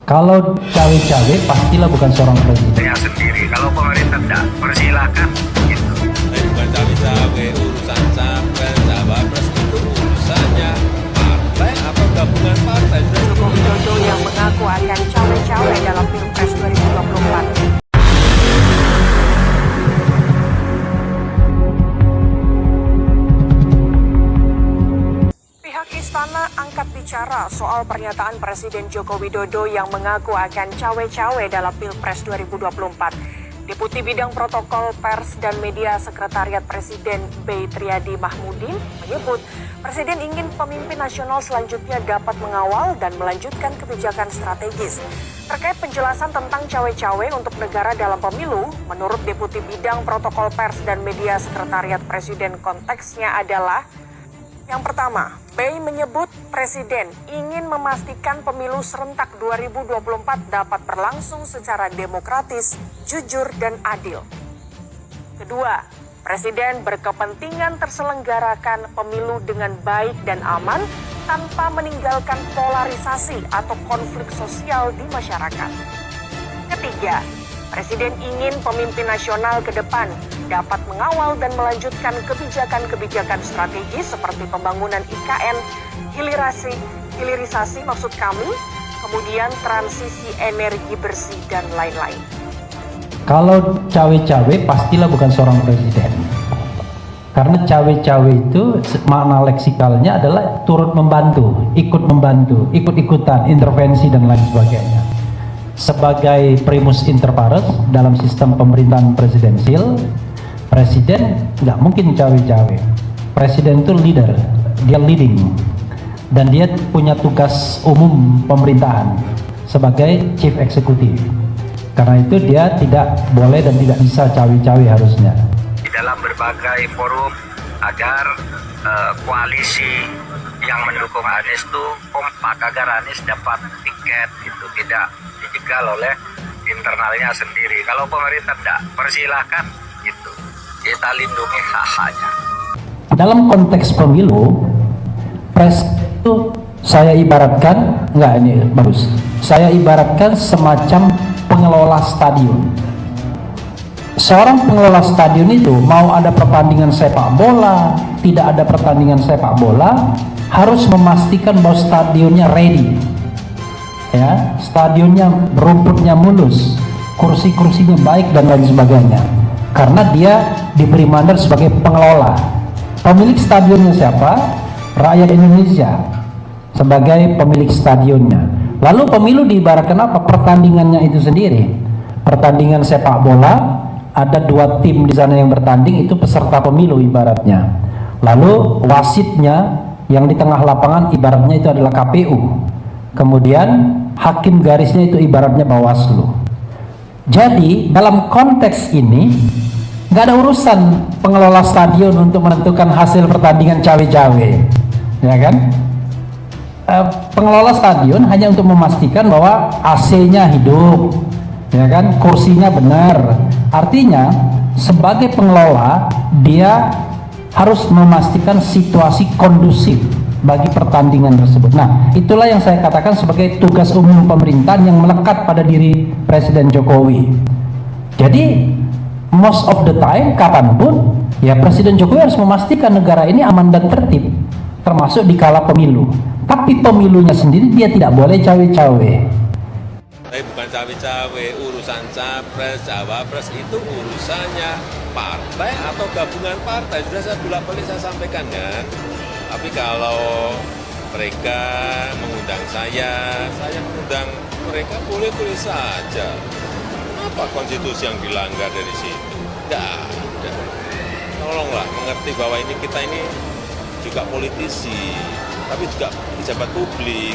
Kalau cawe-cawe pastilah bukan seorang presiden. Saya sendiri, kalau pemerintah tidak, persilakan gitu. Bukan cawe-cawe, urusan capres, cawapres itu urusannya partai atau gabungan partai. Joko Widodo yang mengaku akan cawe-cawe dalam Pilpres 2024. Istana angkat bicara soal pernyataan Presiden Joko Widodo yang mengaku akan cawe-cawe dalam Pilpres 2024. Deputi Bidang Protokol Pers dan Media Sekretariat Presiden B. Triadi Mahmudin menyebut Presiden ingin pemimpin nasional selanjutnya dapat mengawal dan melanjutkan kebijakan strategis. Terkait penjelasan tentang cawe-cawe untuk negara dalam pemilu, menurut Deputi Bidang Protokol Pers dan Media Sekretariat Presiden konteksnya adalah yang pertama, BEI menyebut Presiden ingin memastikan pemilu serentak 2024 dapat berlangsung secara demokratis, jujur, dan adil. Kedua, Presiden berkepentingan terselenggarakan pemilu dengan baik dan aman tanpa meninggalkan polarisasi atau konflik sosial di masyarakat. Ketiga, Presiden ingin pemimpin nasional ke depan dapat mengawal dan melanjutkan kebijakan-kebijakan strategis seperti pembangunan IKN, hilirisasi maksud kami, kemudian transisi energi bersih dan lain-lain. Kalau cawe-cawe pastilah bukan seorang presiden. Karena cawe-cawe itu makna leksikalnya adalah turut membantu, ikut-ikutan, intervensi dan lain sebagainya. Sebagai primus inter pares dalam sistem pemerintahan presidensil, presiden nggak mungkin cawe-cawe. Presiden itu leader, dia leading, dan dia punya tugas umum pemerintahan sebagai chief executive. Karena itu dia tidak boleh dan tidak bisa cawe-cawe harusnya. Di dalam berbagai forum agar koalisi yang mendukung Anies itu kompak agar Anies dapat tiket gitu, tidak dijegal oleh internalnya sendiri. Kalau pemerintah tidak, persilahkan gitu. Kita lindungi hak-haknya. Dalam konteks pemilu, pres itu saya ibaratkan, enggak ini bagus, saya ibaratkan semacam pengelola stadion. Seorang pengelola stadion itu mau ada pertandingan sepak bola, tidak ada pertandingan sepak bola, harus memastikan bahwa stadionnya ready. Ya, stadionnya rumputnya mulus, kursi-kursinya baik dan lain sebagainya. Karena dia diberi mandat sebagai pengelola. Pemilik stadionnya siapa? Rakyat Indonesia sebagai pemilik stadionnya. Lalu pemilu diibaratkan apa? Pertandingannya itu sendiri. Pertandingan sepak bola, ada dua tim di sana yang bertanding, itu peserta pemilu ibaratnya. Lalu wasitnya yang di tengah lapangan ibaratnya itu adalah KPU. Kemudian hakim garisnya itu ibaratnya Bawaslu. Jadi dalam konteks ini nggak ada urusan pengelola stadion untuk menentukan hasil pertandingan cawe-cawe, ya kan? Pengelola stadion hanya untuk memastikan bahwa AC-nya hidup, ya kan? Kursinya benar. Artinya sebagai pengelola dia harus memastikan situasi kondusif bagi pertandingan tersebut. Nah, itulah yang saya katakan sebagai tugas umum pemerintahan yang melekat pada diri Presiden Jokowi. Jadi, most of the time, kapanpun, ya Presiden Jokowi harus memastikan negara ini aman dan tertib, termasuk di kala pemilu. Tapi pemilunya sendiri dia tidak boleh cawe-cawe. Tapi bukan cawe-cawe, urusan capres, cawapres itu urusannya partai atau gabungan partai. Sudah saya bolak-balik saya sampaikan kan. Tapi kalau mereka mengundang saya mengundang mereka, boleh-boleh saja. Apa konstitusi yang dilanggar dari situ? Tidak ada. Tolonglah mengerti bahwa kita ini juga politisi, tapi juga pejabat publik.